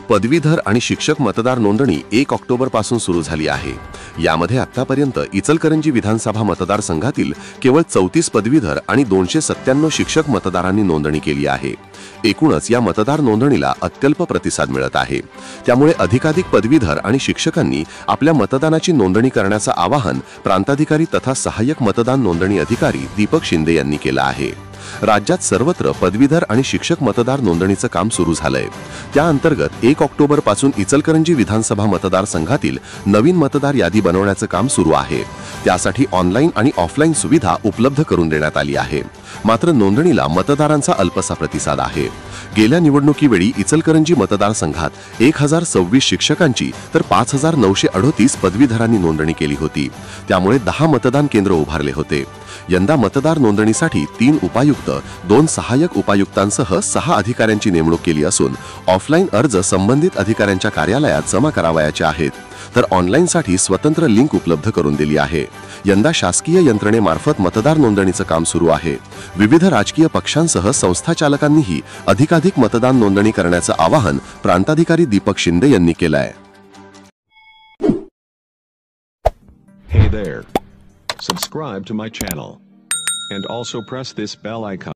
पदवीधर आणि शिक्षक मतदार नोंदणी 1 ऑक्टोबर पासून सुरू झाली आहे। यामध्ये आतापर्यंत इचलकरंजी विधानसभा मतदारसंघातील केवळ 34 पदवीधर आणि 297 शिक्षक मतदारांनी नोंदणी केली आहे। एकूणच या मतदार नोंदणीला अत्यल्प प्रतिसाद मिळत आहे। त्यामुळे अधिकाधिक पदवीधर आणि शिक्षकांनी आपल्या मतदानाची नोंदणी करण्याचं आवाहन प्रांताधिकारी तथा सहाय्यक मतदान नोंदणी अधिकारी दीपक शिंदे यांनी केलं आहे। राज्यात सर्वत्र पदवीधर आणि शिक्षक मतदार नोंदणीचं काम सुरू झालंय। त्या अंतर्गत 1 ऑक्टोबर पासून इचलकरंजी विधानसभा मतदारसंघातील नवीन मतदार यादी बनवण्याचं काम सुरू आहे। त्यासाठी ऑनलाईन आणि ऑफलाईन सुविधा उपलब्ध करून देण्यात आली आहे। मात्र नोंदणीला मतदारांचा अल्पसा प्रतिसाद आहे। गेल्या निवडणुकीवेळी इचलकरंजी मतदारसंघात 1026 शिक्षकांची तर 5938 पदवीधरांनी नोंदणी केली होती। त्यामुळे 10 मतदान केंद्र उभारले होते। यंदा मतदार नोंदणीसाठी 3 उपायुक्त, 2 सहाय्यक उपायुक्तांसह 6 अधिकाऱ्यांची नेमणूक केली असून ऑफलाईन अर्ज संबंधित अधिकाऱ्यांच्या कार्यालयात जमा करावयाचे आहेत, तर ऑनलाईनसाठी स्वतंत्र लिंक उपलब्ध करून दिली आहे। यंदा शासकीय यंत्रणेमार्फत मतदार नोंदणीचं काम सुरू आहे। विविध राजकीय पक्षांसह संस्था चालकांनीही अधिकाधिक मतदान नोंदणी करण्याचं आवाहन प्रांताधिकारी दीपक शिंदे यांनी केलं आहे। Hey there. Subscribe to my channel and also press this bell icon.